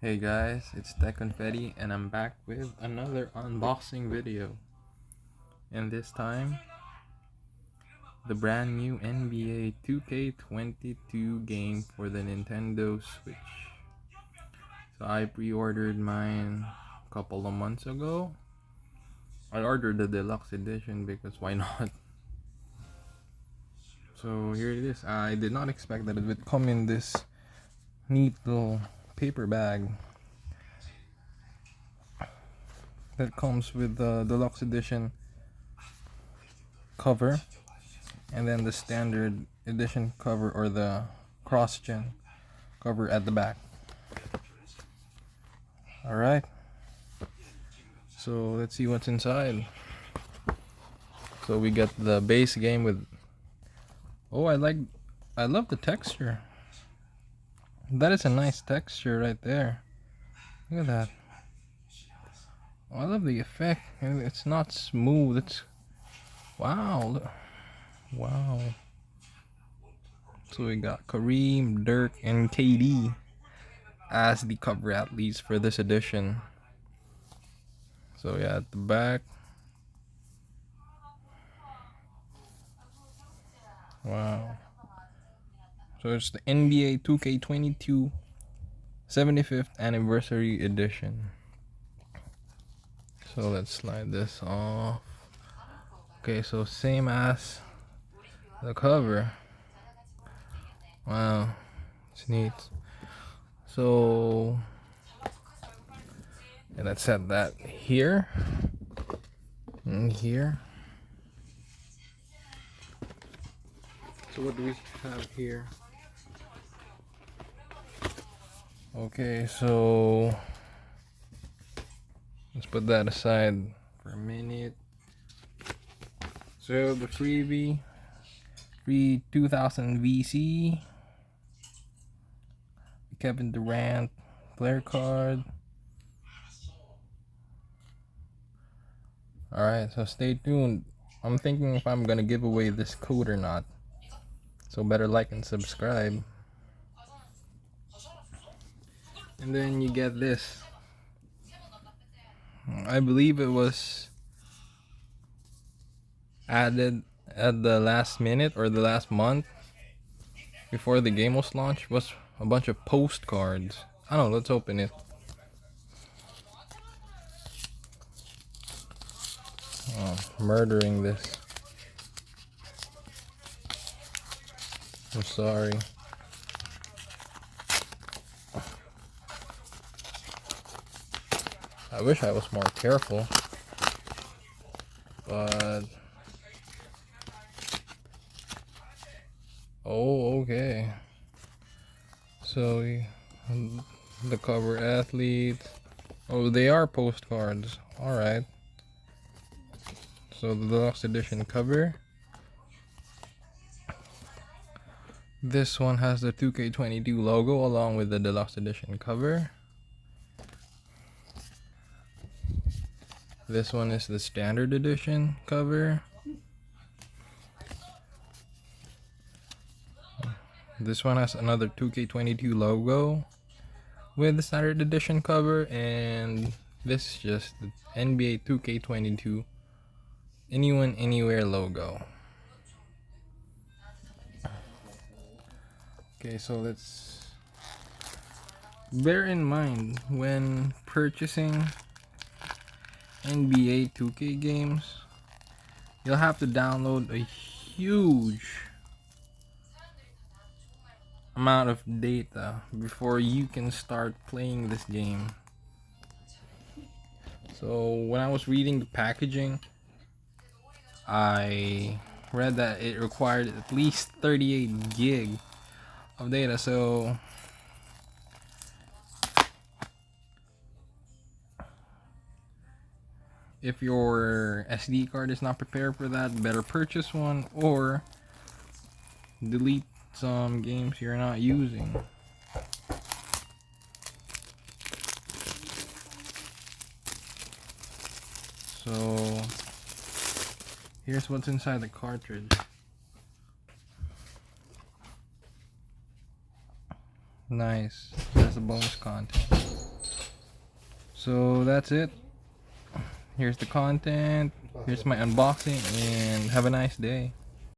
Hey guys, it's Tech Confetti and I'm back with another unboxing video. And this time, the brand new NBA 2K22 game for the Nintendo Switch. So I pre-ordered mine a couple of months ago. I ordered the deluxe edition because why not? So here it is. I did not expect that it would come in this neat little paper bag that comes with the deluxe edition cover, and then the standard edition cover or the cross-gen cover at the back. Alright, so let's see what's inside. So we got the base game with, I love the texture. That is a nice texture right there. Look at that. Oh, I love the effect. It's not smooth. It's wow. Wow. So we got Kareem, Dirk, and KD as the cover athletes for this edition. So yeah, at the back. Wow. So it's the NBA 2K22 75th anniversary edition. So let's slide this off. Okay, so same as the cover. Wow, it's neat. So and let's set that here and here. So what do we have here? Okay, so let's put that aside for a minute. So the free 2000 VC, Kevin Durant player card. Alright, so stay tuned. I'm thinking if I'm gonna give away this code or not. So better like and subscribe. And then you get this. I believe it was added at the last minute or the last month before the game was launched. Was a bunch of postcards. I don't know, let's open it. Oh, murdering this. I'm sorry. I wish I was more careful, but oh, okay. So the cover athlete. Oh, they are postcards. All right. So the deluxe edition cover. This one has the 2K22 logo along with the deluxe edition cover. This one is the standard edition cover. This one has another 2K22 logo with the standard edition cover, and this is just the NBA 2K22 Anyone Anywhere logo. Okay, so let's bear in mind when purchasing NBA 2K games, you'll have to download a huge amount of data before you can start playing this game. So when I was reading the packaging, I read that it required at least 38 gig of data. So if your SD card is not prepared for that, better purchase one or delete some games you're not using. So here's what's inside the cartridge. Nice. That's a bonus content. So that's it. Here's the content. Here's my unboxing, and have a nice day.